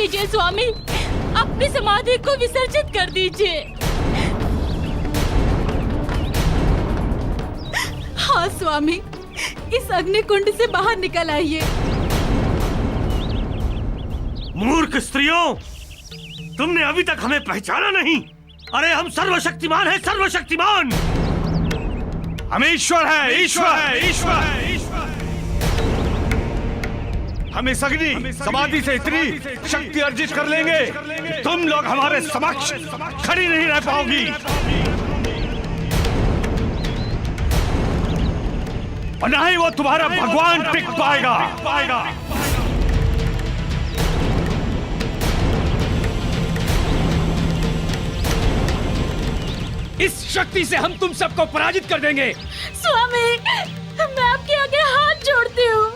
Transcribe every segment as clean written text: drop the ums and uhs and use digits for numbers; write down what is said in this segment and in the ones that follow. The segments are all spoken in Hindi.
दीजिए स्वामी, अपनी समाधि को विसर्जित कर दीजिए। हाँ स्वामी, इस अग्निकुंड से बाहर निकल आइए। मूर्ख स्त्रियों, तुमने अभी तक हमें पहचाना नहीं। अरे हम सर्वशक्तिमान हैं, सर्वशक्तिमान। हम ईश्वर है, ईश्वर है, ईश्वर है। हम इस अग्नि समाधि से इतनी शक्ति अर्जित कर लेंगे कि तुम लोग हमारे समक्ष खड़ी नहीं रह पाओगी। और ना ही वो तुम्हारा भगवान टिक पाएगा। इस शक्ति से हम तुम सबको पराजित कर देंगे। स्वामी, मैं आपके आगे हाथ जोड़ती हूँ,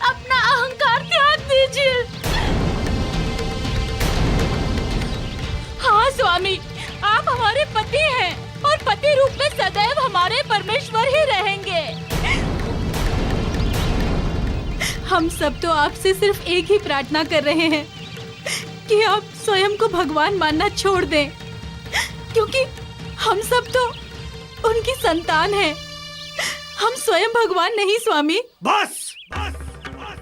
अपना अहंकार त्याग दीजिए। हाँ स्वामी, आप हमारे पति हैं और पति रूप में सदैव हमारे परमेश्वर ही रहेंगे। हम सब तो आपसे सिर्फ एक ही प्रार्थना कर रहे हैं कि आप स्वयं को भगवान मानना छोड़ दें, क्योंकि हम सब तो उनकी संतान हैं। हम स्वयं भगवान नहीं स्वामी। बस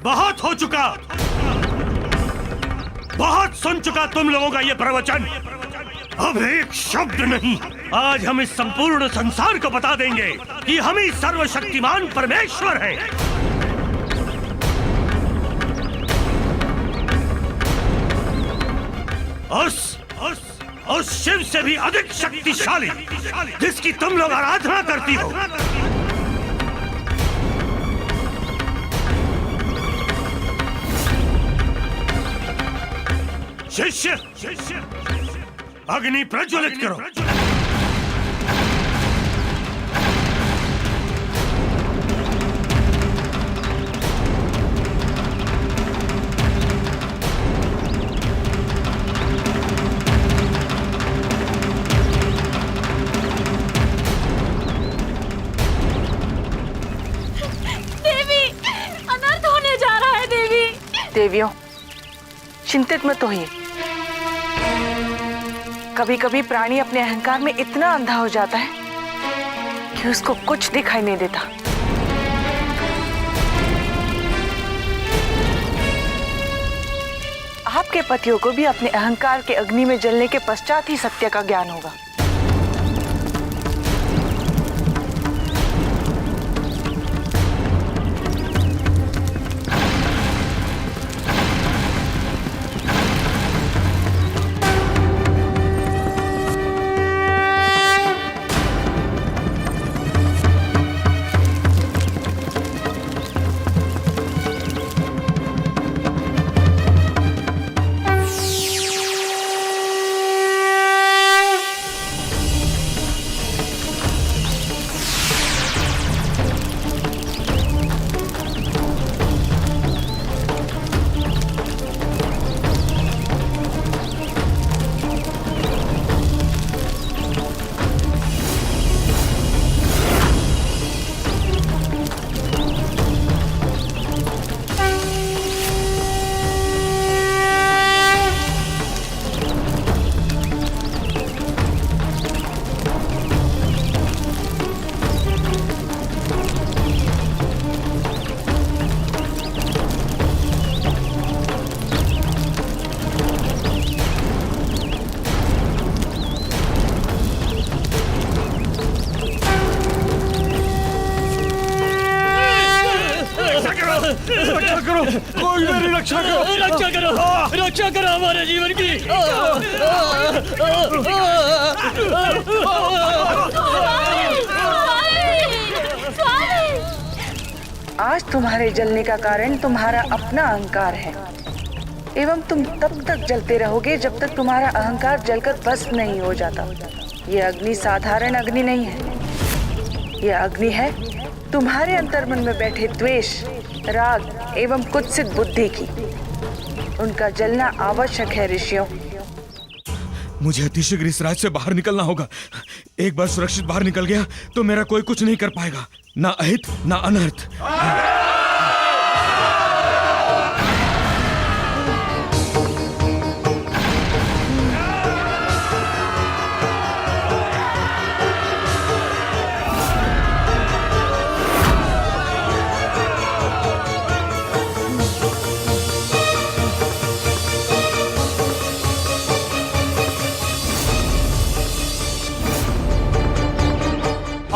बहुत हो चुका, बहुत सुन चुका तुम लोगों का ये प्रवचन। अब एक शब्द नहीं, आज हम इस संपूर्ण संसार को बता देंगे कि हम ही सर्वशक्तिमान परमेश्वर हैं। उस शिव से भी अधिक शक्तिशाली जिसकी तुम लोग आराधना करती हो। शिष्य, अग्नि प्रज्वलित करो। देवियों, चिंतित मत होइए। कभी कभी प्राणी अपने अहंकार में इतना अंधा हो जाता है कि उसको कुछ दिखाई नहीं देता। आपके पतियों को भी अपने अहंकार के अग्नि में जलने के पश्चात ही सत्य का ज्ञान होगा। रक्षा करो, कोई मेरी रक्षा करो, रक्षा करो, रक्षा करो हमारे जीवन की। आज तुम्हारे जलने का कारण तुम्हारा अपना अहंकार है, एवं तुम तब तक जलते रहोगे जब तक तुम्हारा अहंकार जलकर भस्म नहीं हो जाता। ये अग्नि साधारण अग्नि नहीं है, यह अग्नि है तुम्हारे अंतर्मन में बैठे द्वेष, राग एवं कुत्सित बुद्धि की। उनका जलना आवश्यक है ऋषियों। मुझे अतिशीघ्र इस राज्य से बाहर निकलना होगा। एक बार सुरक्षित बाहर निकल गया तो मेरा कोई कुछ नहीं कर पाएगा, ना अहित ना अनर्थ।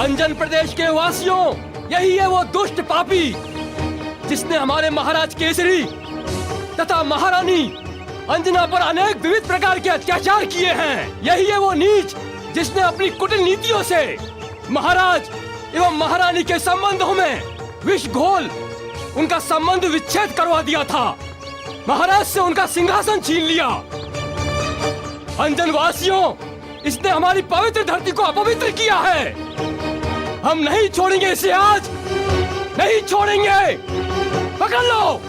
अंजन प्रदेश के वासियों, यही है वो दुष्ट पापी जिसने हमारे महाराज केसरी तथा महारानी अंजना पर अनेक विविध प्रकार के अत्याचार किए हैं। यही है वो नीच जिसने अपनी कुटिल नीतियों से महाराज एवं महारानी के संबंधों में विष घोल उनका संबंध विच्छेद करवा दिया था। महाराज से उनका सिंहासन छीन लिया। अंजन वासियों, इसने हमारी पवित्र धरती को अपवित्र किया है। हम नहीं छोड़ेंगे इसे, आज नहीं छोड़ेंगे। पकड़ लो।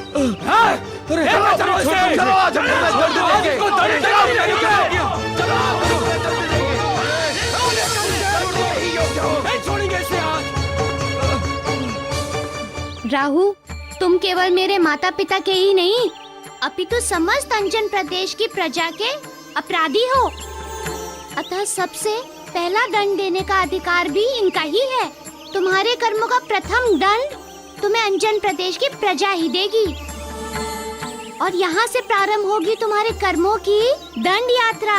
छोड़ेंगे इसे आज। राहु, तुम केवल मेरे माता पिता के ही नहीं, अपितु समस्त अंजन प्रदेश की प्रजा के अपराधी हो। अतः सबसे पहला दंड देने का अधिकार भी इनका ही है। तुम्हारे कर्मों का प्रथम दंड तुम्हें अंजन प्रदेश की प्रजा ही देगी और यहाँ से प्रारंभ होगी तुम्हारे कर्मों की दंड यात्रा।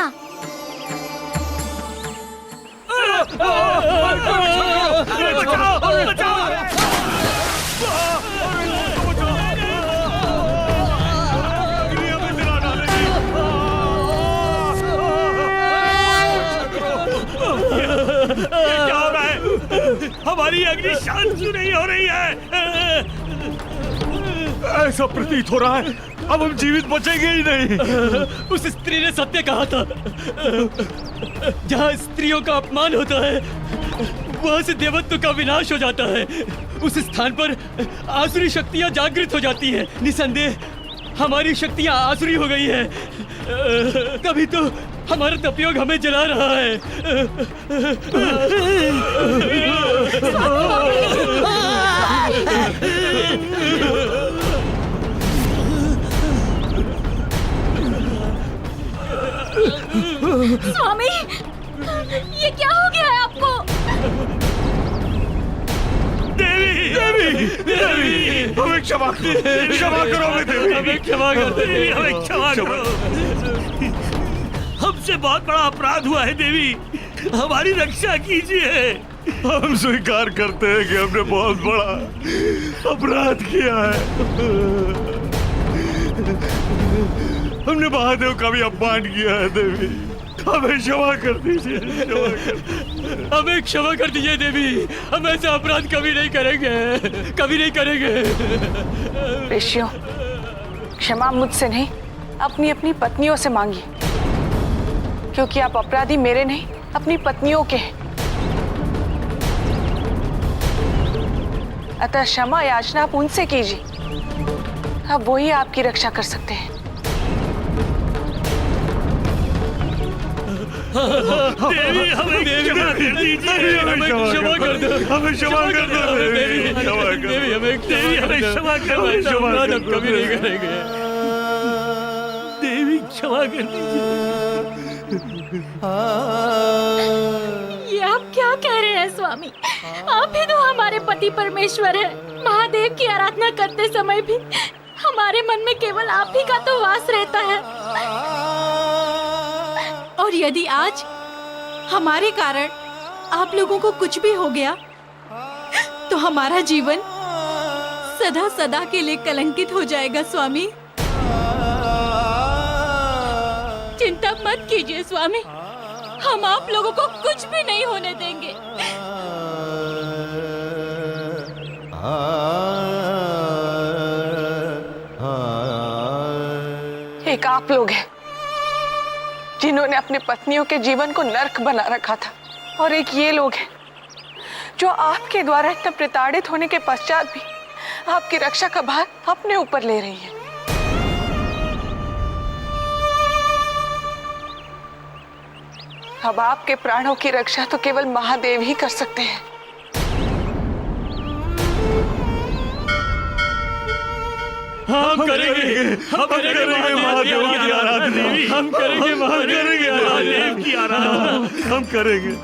क्या हो रहा है? हमारी अग्नि शांत क्यों नहीं हो रही है? ऐसा प्रतीत हो रहा है अब हम जीवित बचेंगे ही नहीं। उस स्त्री ने सत्य कहा था। जहाँ स्त्रियों का अपमान होता है वहाँ से देवत्व का विनाश हो जाता है। उस स्थान पर आसुरी शक्तियाँ जागृत हो जाती हैं। निसंदेह हमारी शक्तियाँ आसुरी हो गई है। तभी तो हमारा तपयोग हमें जला रहा है। स्वामी, ये क्या हो गया है आपको? देवी, देवी, देवी, हमें क्षमा करो, क्षमा करो हमें देवी, हमें क्षमा कर दो देवी, हमें क्षमा करो। हमसे बहुत बड़ा अपराध हुआ है देवी, हमारी रक्षा कीजिए। हम स्वीकार करते हैं कि हमने बहुत बड़ा अपराध किया है। हमने महादेव का भी अपमान किया है देवी, हमें क्षमा कर दीजिए, क्षमा कर। हमें क्षमा कर दीजिए देवी, हम ऐसा अपराध कभी नहीं करेंगे, कभी नहीं करेंगे। ऋषियों, क्षमा मुझसे नहीं अपनी अपनी पत्नियों से मांगिए, क्योंकि आप अपराधी मेरे नहीं अपनी पत्नियों के हैं। अतः क्षमा याचना आप उनसे कीजिए, अब वही आपकी रक्षा कर सकते हैं। देवी, हमें क्षमा कर दीजिए, हमें क्षमा कर दो, हमें क्षमा कर दो देवी, देवी हमें क्षमा कर दो, अपराध हम कभी नहीं करेंगे। देवी क्षमा कर दीजिए। ये आप क्या कह रहे हैं स्वामी? आप ही तो हमारे पति परमेश्वर हैं। महादेव की आराधना करते समय भी हमारे मन में केवल आप ही का तो वास रहता है। और यदि आज हमारे कारण आप लोगों को कुछ भी हो गया तो हमारा जीवन सदा सदा के लिए कलंकित हो जाएगा स्वामी। चिंता मत कीजिए स्वामी, हम आप लोगों को कुछ भी नहीं होने देंगे। एक आप लोग हैं जिन्होंने अपने पत्नियों के जीवन को नर्क बना रखा था, और एक ये लोग हैं जो आपके द्वारा इतना प्रताड़ित होने के पश्चात भी आपकी रक्षा का भार अपने ऊपर ले रही है। अब आपके प्राणों की रक्षा तो केवल महादेव ही कर सकते हैं। हम करेंगे, हम करेंगे महादेव की आराधना, हम करेंगे महादेव की आराधना, हम करेंगे।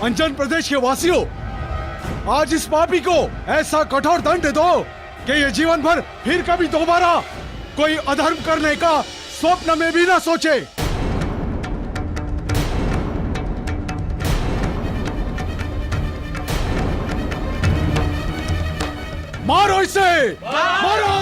अंजन प्रदेश के वासियों, आज इस पापी को ऐसा कठोर दंड दो कि ये जीवन भर फिर कभी दोबारा कोई अधर्म करने का स्वप्न में भी ना सोचे। मारो इसे, मारो।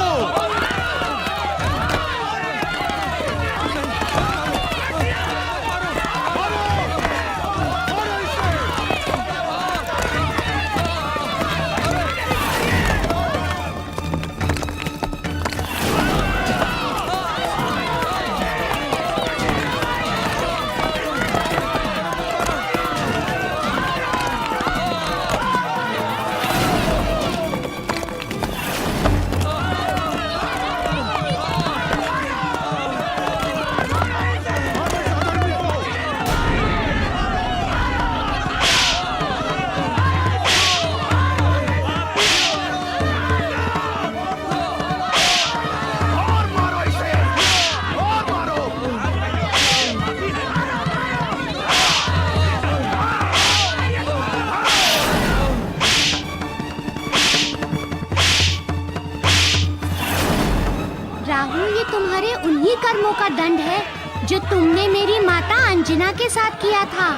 राहुल, ये तुम्हारे उन्हीं कर्मों का दंड है जो तुमने मेरी माता अंजना के साथ किया था।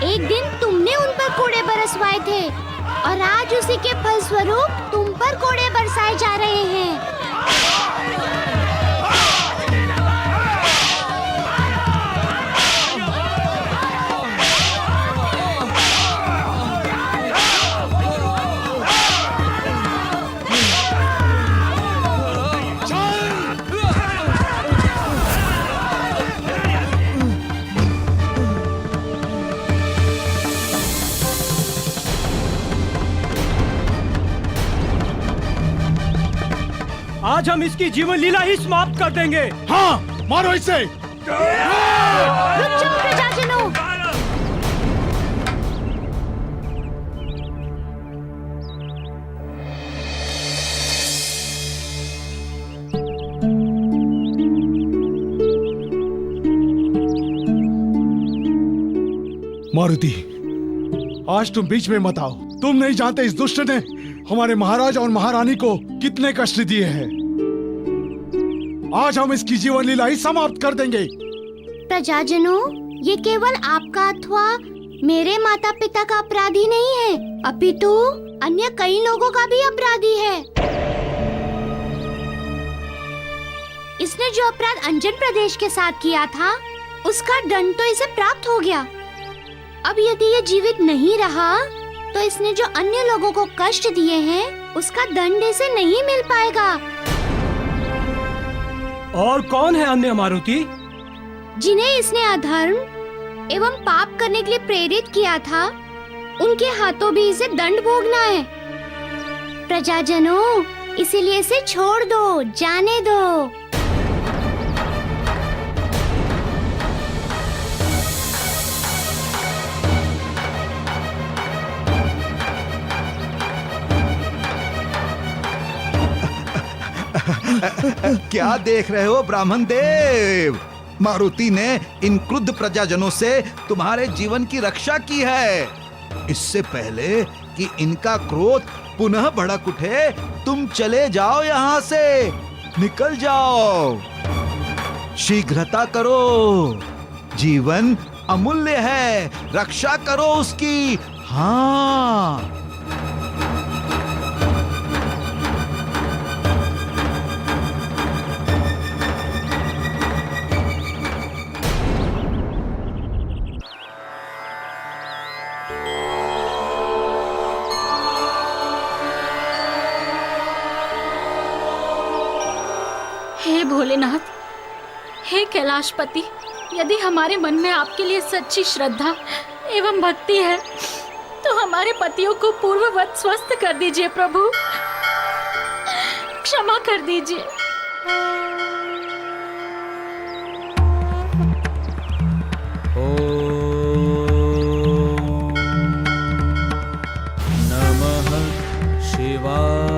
एक दिन तुमने उन पर कोड़े बरसवाए थे और आज उसी के फलस्वरूप तुम पर कोड़े बरसाए जा रहे हैं। आज हम इसकी जीवन लीला ही समाप्त कर देंगे। हाँ, मारो इसे। रुक जाओ प्रजाजनों। मारुति, आज तुम बीच में मत आओ। तुम नहीं जानते इस दुष्ट ने हमारे महाराज और महारानी को कितने कष्ट दिए हैं। आज हम इसकी जीवन लीला ही समाप्त कर देंगे। प्रजाजनों, ये केवल आपका अथवा मेरे माता पिता का अपराधी नहीं है, अपितु अन्य कई लोगों का भी अपराधी है। इसने जो अपराध अंजन प्रदेश के साथ किया था, उसका दंड तो इसे प्राप्त हो गया। अब यदि ये जीवित नहीं रहा, तो इसने जो अन्य लोगों को कष्ट दिए हैं, उसका दंड इसे नहीं मिल पाएगा। और कौन है अन्य मारुति? जिन्हें इसने अधर्म एवं पाप करने के लिए प्रेरित किया था, उनके हाथों भी इसे दंड भोगना है। प्रजाजनों, इसीलिए इसे छोड़ दो, जाने दो। क्या देख रहे हो ब्राह्मण देव? मारुति ने इन क्रुद्ध प्रजाजनों से तुम्हारे जीवन की रक्षा की है। इससे पहले कि इनका क्रोध पुनः भड़क उठे, तुम चले जाओ यहाँ से, निकल जाओ। शीघ्रता करो, जीवन अमूल्य है, रक्षा करो उसकी। हाँ, हे भोलेनाथ, हे कैलाशपति, यदि हमारे मन में आपके लिए सच्ची श्रद्धा एवं भक्ति है, तो हमारे पतियों को पूर्ववत स्वस्थ कर दीजिए प्रभु, क्षमा कर दीजिए। नमः शिवाय।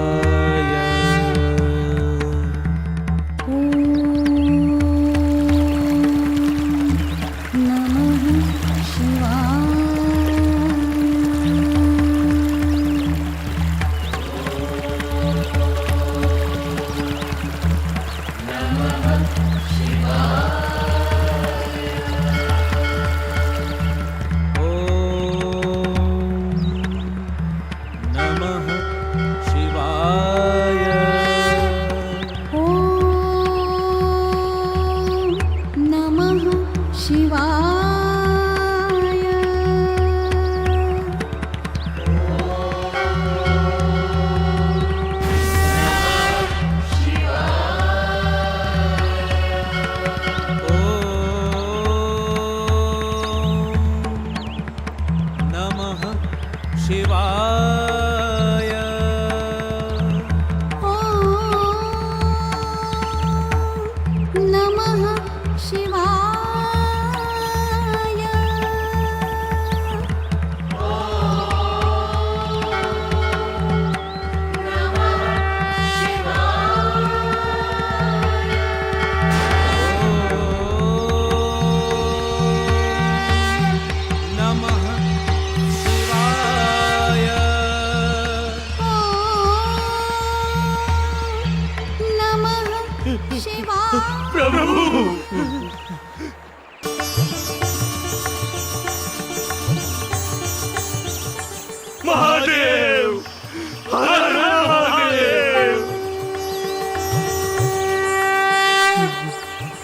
शिवाय। नमः शिवाय। नमः शिवाय। नमः शिवाय। प्रभु महादेव, हर हर महादेव।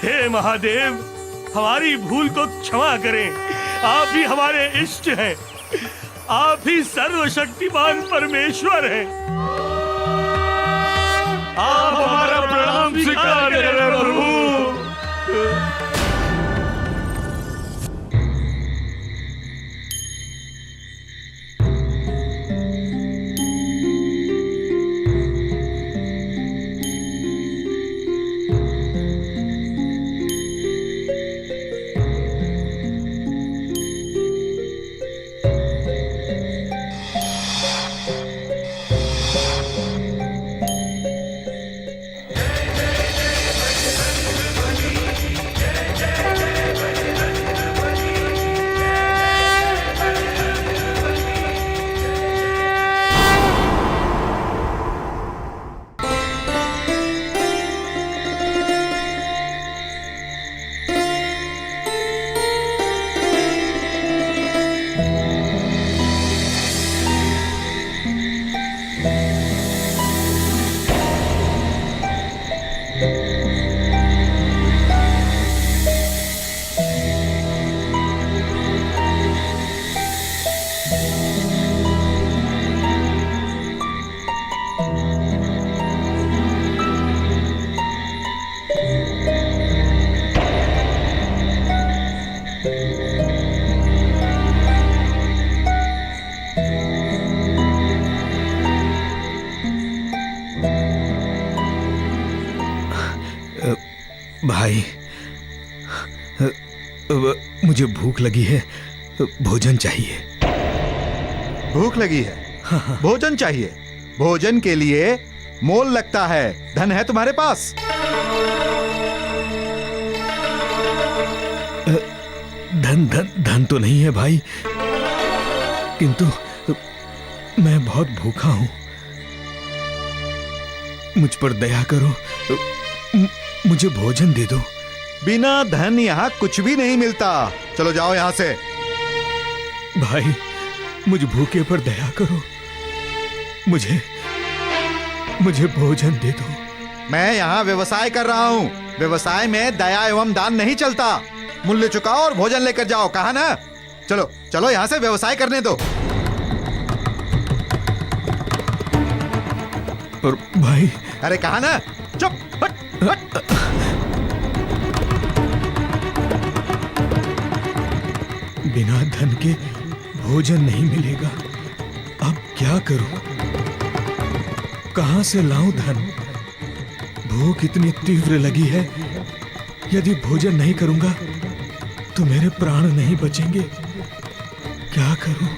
हे महादेव, हमारी भूल को क्षमा करें। आप ही हमारे इष्ट हैं, आप ही सर्वशक्तिमान परमेश्वर हैं। आप हमारा प्रणाम स्वीकार करें प्रभु। भाई, मुझे भूख लगी है, भोजन चाहिए। भूख लगी है, भोजन चाहिए। भोजन के लिए मोल लगता है। धन है तुम्हारे पास? धन तो नहीं है भाई, किंतु मैं बहुत भूखा हूं। मुझ पर दया करो, मुझे भोजन दे दो। बिना धन यहाँ कुछ भी नहीं मिलता। चलो जाओ यहाँ से। भाई, मुझ भूखे पर दया करो, मुझे भोजन दे दो। मैं यहाँ व्यवसाय कर रहा हूँ। व्यवसाय में दया एवं दान नहीं चलता। मूल्य चुकाओ और भोजन लेकर जाओ, कहा ना? चलो चलो यहाँ से व्यवसाय करने दो। और भाई, अरे कहा ना, चुप, हट, हट। बिना धन के भोजन नहीं मिलेगा। अब क्या करूं? कहां से लाऊं धन? भूख इतनी तीव्र लगी है, यदि भोजन नहीं करूंगा तो मेरे प्राण नहीं बचेंगे। क्या करूं?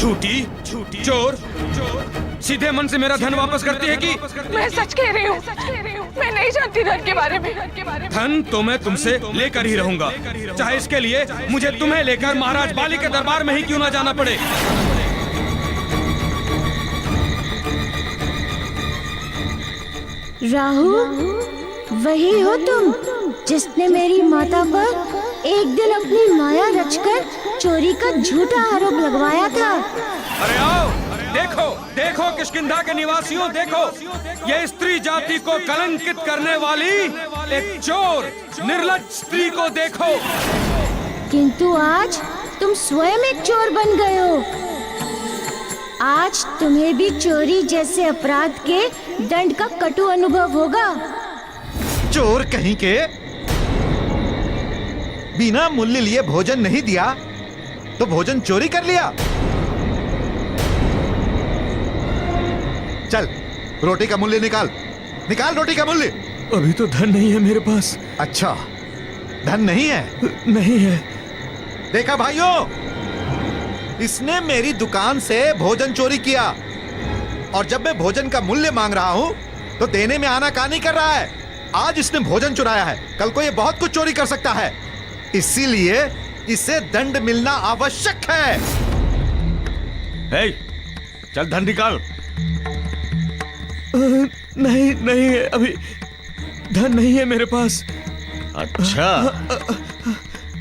झूठी चोर सीधे मन से मेरा धन वापस करती है कि मैं सच कह रही हूँ। मैं नहीं जानती धन के बारे में। धन तो मैं तुमसे लेकर ही रहूंगा, चाहे इसके लिए मुझे तुम्हें लेकर महाराज बाली के दरबार में ही क्यों ना जाना पड़े। राहु, वही हो तुम जिसने मेरी माता पर एक दिन अपनी माया रचकर चोरी का झूठा आरोप लगवाया था। अरे आओ, देखो देखो किष्किंधा के निवासियों, देखो ये स्त्री जाति को कलंकित करने वाली एक चोर निर्लज्ज स्त्री को देखो। किंतु आज तुम स्वयं एक चोर बन गए हो। आज तुम्हें भी चोरी जैसे अपराध के दंड का कटु अनुभव होगा। चोर कहीं के, बिना मूल्य लिए भोजन नहीं दिया तो भोजन चोरी कर लिया। चल रोटी का मूल्य निकाल, निकाल रोटी का मूल्य। अभी तो धन नहीं है मेरे पास। अच्छा, धन नहीं है? नहीं है। देखा भाइयों, इसने मेरी दुकान से भोजन चोरी किया और जब मैं भोजन का मूल्य मांग रहा हूं तो देने में आनाकानी कर रहा है। आज इसने भोजन चुराया है, कल को ये बहुत कुछ चोरी कर सकता है, इसीलिए इसे दंड मिलना आवश्यक है। हे, चल धन निकाल। नहीं नहीं, अभी धन नहीं है मेरे पास। अच्छा,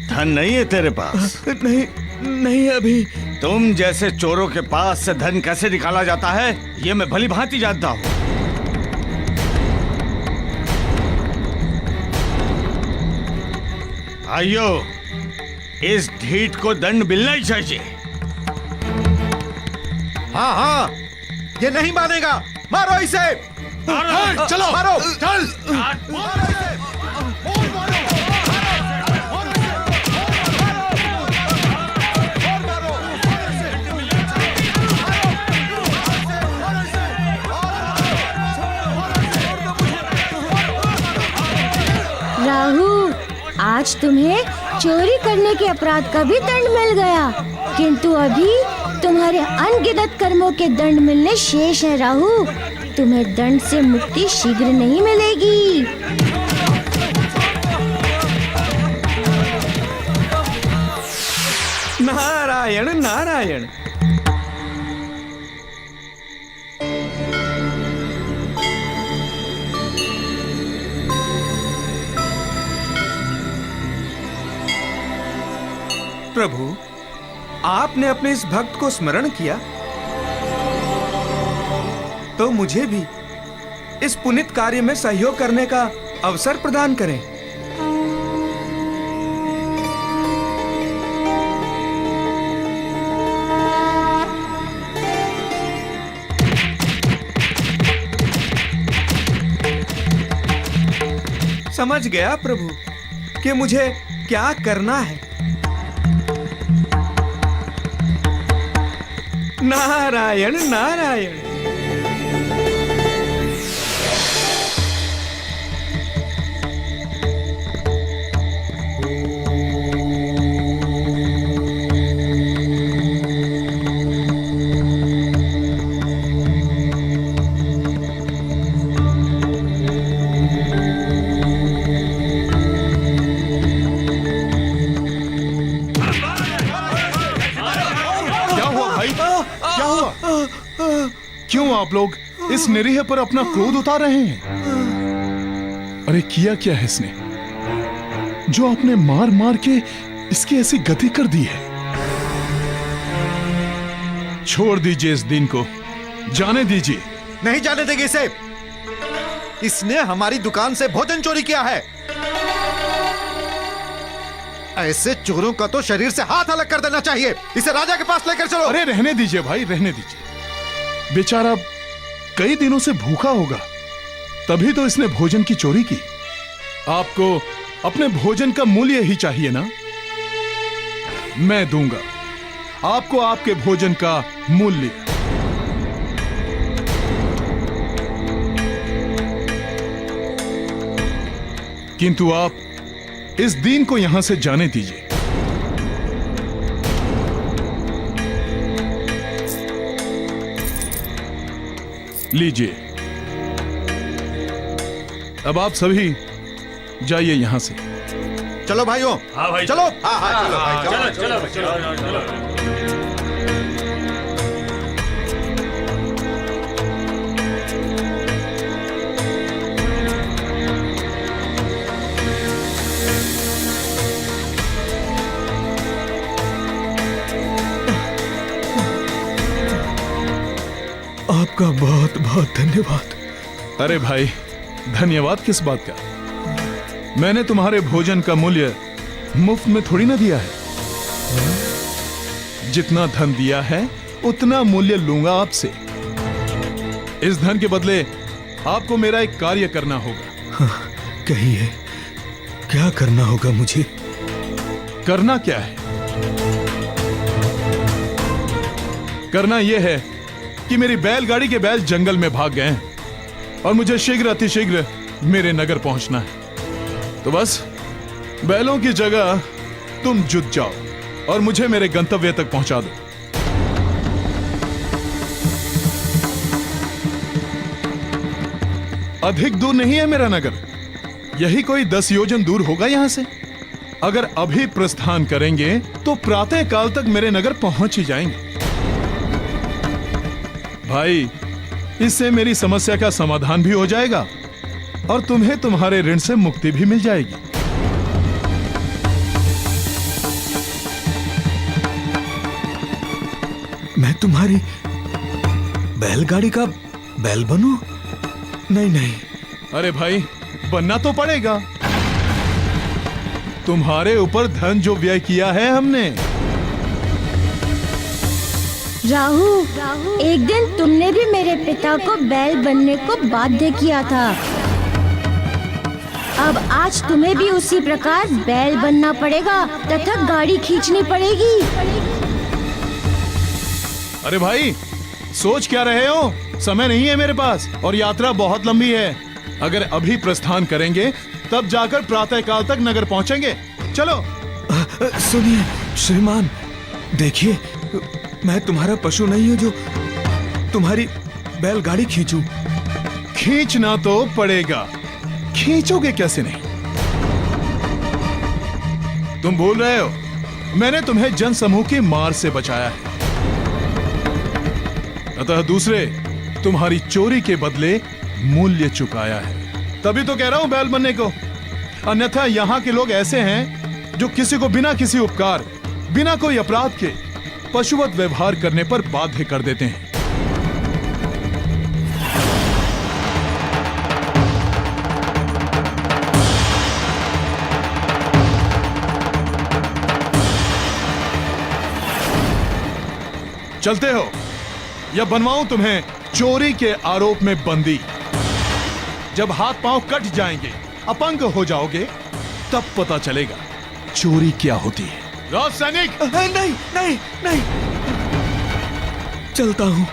धन नहीं है तेरे पास? नहीं नहीं, अभी। तुम जैसे चोरों के पास से धन कैसे निकाला जाता है ये मैं भली भांति जानता हूं। भाइयों, इस ढीठ को दंड मिलना ही चाहिए। हाँ हाँ, ये नहीं मानेगा, मारो इसे। चलो मारो, चल। राहु, आज तुम्हें चोरी करने के अपराध का भी दंड मिल गया, किंतु अभी तुम्हारे अनगिनत कर्मों के दंड मिलने शेष हैं। राहु, तुम्हें दंड से मुक्ति शीघ्र नहीं मिलेगी। नारायण नारायण। प्रभु, आपने अपने इस भक्त को स्मरण किया तो मुझे भी इस पुनीत कार्य में सहयोग करने का अवसर प्रदान करें। समझ गया प्रभु कि मुझे क्या करना है। नारायण नारायण। क्यों आप लोग इस निरीह पर अपना क्रोध उतार रहे हैं? अरे किया क्या है इसने जो आपने मार मार के इसकी ऐसी गति कर दी है? छोड़ दीजिए इस दिन को, जाने दीजिए। नहीं जाने देंगे इसे। इसने हमारी दुकान से भोजन चोरी किया है। ऐसे चोरों का तो शरीर से हाथ अलग कर देना चाहिए। इसे राजा के पास लेकर चलो। अरे रहने दीजिए भाई, रहने दीजिए। बेचारा कई दिनों से भूखा होगा, तभी तो इसने भोजन की चोरी की। आपको अपने भोजन का मूल्य ही चाहिए ना? मैं दूंगा आपको आपके भोजन का मूल्य। किंतु आप इस दीन को यहां से जाने दीजिए। लीजिए। अब आप सभी जाइए यहां से। चलो भाइयों। हाँ भाई, चलो। हाँ हाँ चलो भाई चलो। चलो। आपका बहुत बहुत धन्यवाद। अरे भाई, धन्यवाद किस बात का? मैंने तुम्हारे भोजन का मूल्य मुफ्त में थोड़ी ना दिया है। जितना धन दिया है उतना मूल्य लूंगा आपसे। इस धन के बदले आपको मेरा एक कार्य करना होगा। हाँ, कहिए, क्या करना होगा मुझे? करना क्या है? करना यह है कि मेरी बैलगाड़ी के बैल जंगल में भाग गए हैं और मुझे शीघ्र अतिशीघ्र मेरे नगर पहुंचना है। तो बस बैलों की जगह तुम जुट जाओ और मुझे मेरे गंतव्य तक पहुंचा दो। अधिक दूर नहीं है मेरा नगर, यही कोई 10 योजन दूर होगा यहां से। अगर अभी प्रस्थान करेंगे तो प्रातः काल तक मेरे नगर पहुंच ही जाएंगे। भाई, इससे मेरी समस्या का समाधान भी हो जाएगा और तुम्हें तुम्हारे ऋण से मुक्ति भी मिल जाएगी। मैं तुम्हारी बैलगाड़ी का बैल बनूं? नहीं नहीं। अरे भाई, बनना तो पड़ेगा। तुम्हारे ऊपर धन जो व्यय किया है हमने। राहु, एक दिन तुमने भी मेरे पिता को बैल बनने को बाध्य किया था। अब आज तुम्हें भी उसी प्रकार बैल बनना पड़ेगा तथा गाड़ी खींचनी पड़ेगी। अरे भाई, सोच क्या रहे हो? समय नहीं है मेरे पास और यात्रा बहुत लंबी है। अगर अभी प्रस्थान करेंगे तब जाकर प्रातः काल तक नगर पहुंचेंगे। चलो। सुनिए श्रीमान, देखिए, मैं तुम्हारा पशु नहीं हूं जो तुम्हारी बैलगाड़ी खींचूं। खींचना तो पड़ेगा, खींचोगे कैसे नहीं? तुम भूल रहे हो, मैंने तुम्हें जनसमूह की मार से बचाया है। अतः दूसरे तुम्हारी चोरी के बदले मूल्य चुकाया है। तभी तो कह रहा हूं बैल बनने को। अन्यथा यहां के लोग ऐसे हैं जो किसी को बिना किसी उपकार, बिना कोई अपराध के पशुवत व्यवहार करने पर बाध्य कर देते हैं। चलते हो या बनवाऊं तुम्हें चोरी के आरोप में बंदी? जब हाथ पांव कट जाएंगे, अपंग हो जाओगे, तब पता चलेगा चोरी क्या होती है। राज सैनिक! नहीं नहीं नहीं, चलता हूं।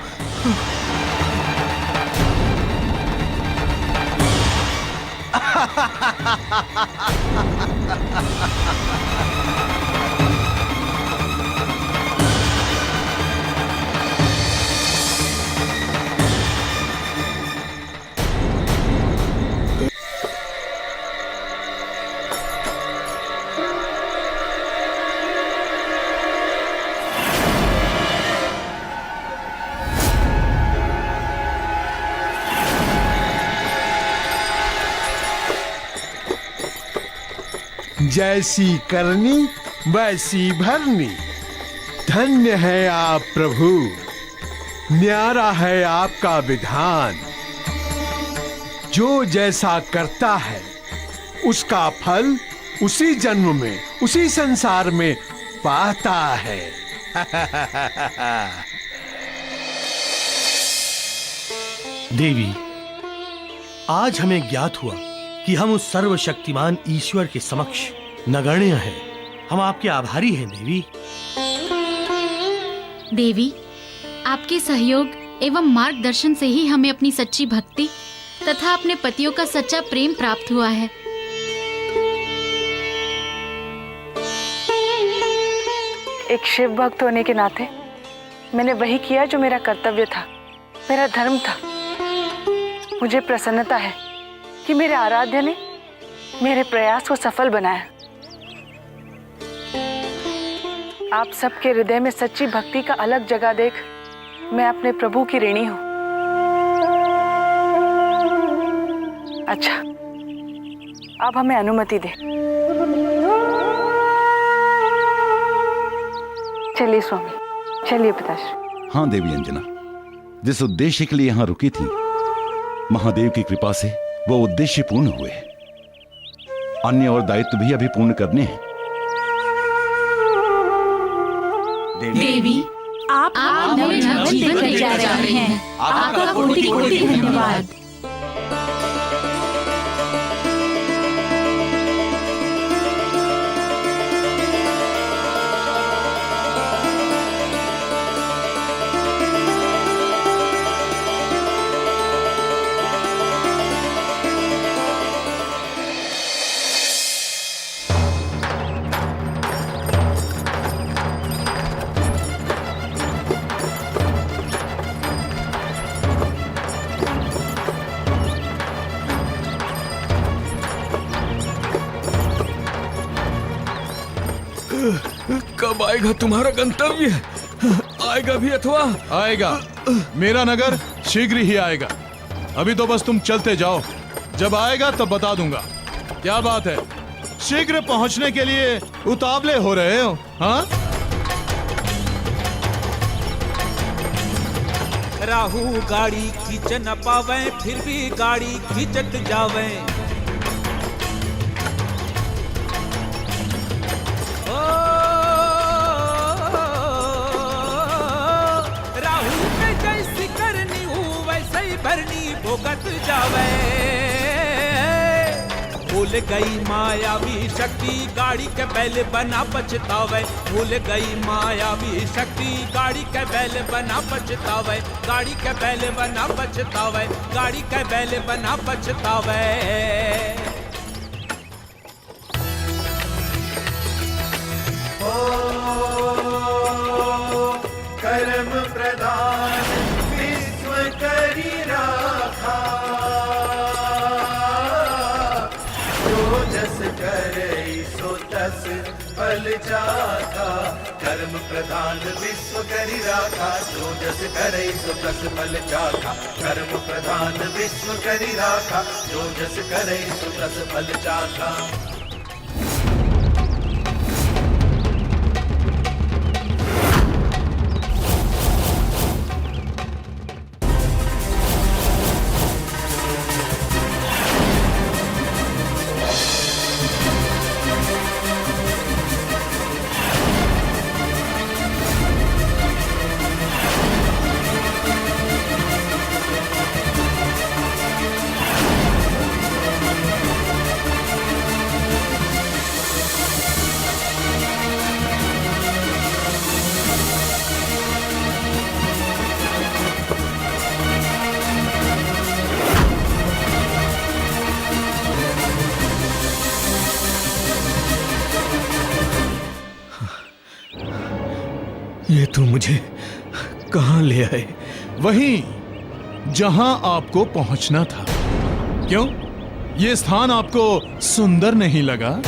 जैसी करनी वैसी भरनी। धन्य है आप प्रभु, न्यारा है आपका विधान। जो जैसा करता है उसका फल उसी जन्म में, उसी संसार में पाता है। देवी, आज हमें ज्ञात हुआ कि हम उस सर्वशक्तिमान ईश्वर के समक्ष नगण्य हैं। हम आपके आभारी हैं देवी। देवी, आपके सहयोग एवं मार्गदर्शन से ही हमें अपनी सच्ची भक्ति तथा अपने पतियों का सच्चा प्रेम प्राप्त हुआ है। एक शिव भक्त होने के नाते मैंने वही किया जो मेरा कर्तव्य था, मेरा धर्म था। मुझे प्रसन्नता है कि मेरे आराध्य ने मेरे प्रयास को सफल बनाया। आप सबके हृदय में सच्ची भक्ति का अलग जगह देख मैं अपने प्रभु की ऋणी हूं। अच्छा, आप हमें अनुमति दें। चलिए स्वामी, चलिए पिताश्री। हाँ देवी अंजना, जिस उद्देश्य के लिए यहाँ रुकी थी, महादेव की कृपा से वो उद्देश्य पूर्ण हुए। अन्य और दायित्व भी अभी पूर्ण करने हैं। देवी, आप नव जीवन ले जा रहे हैं। आपका कोटि-कोटि धन्यवाद। कब आएगा तुम्हारा गंतव्य? आएगा भी अथवा? आएगा। मेरा नगर शीघ्र ही आएगा। अभी तो बस तुम चलते जाओ, जब आएगा तब बता दूंगा। क्या बात है, शीघ्र पहुंचने के लिए उतावले हो रहे हो? हाँ, राहु गाड़ी खींच न पावे, फिर भी गाड़ी खींचत जावे। राहु पे जैसी करनी हूँ वैसे ही भरनी भोगत जावे। भूल गई मायावी शक्ति गाड़ी के बैल बना पछतावे। भूल गई मायावी शक्ति गाड़ी के बैल बना पछतावे। गाड़ी के बैल बना पछतावे। गाड़ी के बैल बना पछतावे। कर्म प्रधान विश्व करी राखा, जो जस करे सो तस फल चाखा। कर्म प्रधान विश्व करी राखा, जो जस करे सो तस फल चाखा। कर्म प्रधान विश्व करी राखा, जो जस करे सो तस फल चाखा। ये तो मुझे कहां ले आए? वहीं जहां आपको पहुंचना था। क्यों, ये स्थान आपको सुंदर नहीं लगा?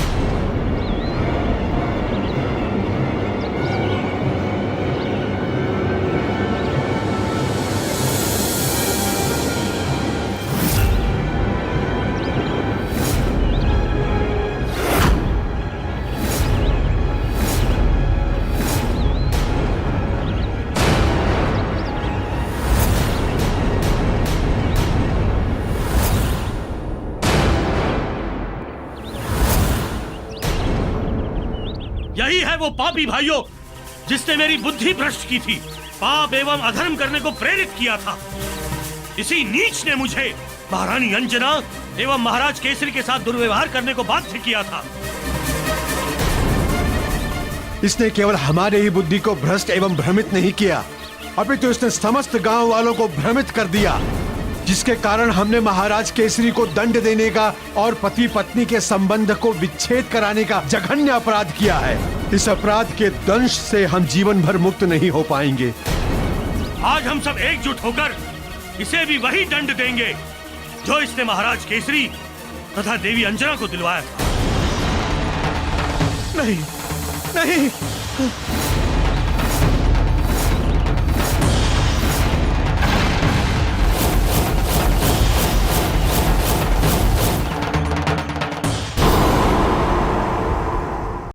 यही है वो पापी भाइयों जिसने मेरी बुद्धि भ्रष्ट की थी, पाप एवं अधर्म करने को प्रेरित किया था। इसी नीच ने मुझे महारानी अंजना एवं महाराज केसरी के साथ दुर्व्यवहार करने को बाध्य किया था। इसने केवल हमारे ही बुद्धि को भ्रष्ट एवं भ्रमित नहीं किया, अपितु इसने समस्त गांव वालों को भ्रमित कर दिया, जिसके कारण हमने महाराज केसरी को दंड देने का और पति पत्नी के संबंध को विच्छेद कराने का जघन्य अपराध किया है। इस अपराध के दंश से हम जीवन भर मुक्त नहीं हो पाएंगे। आज हम सब एकजुट होकर इसे भी वही दंड देंगे जो इसने महाराज केसरी तथा देवी अंजना को दिलवाया था। नहीं नहीं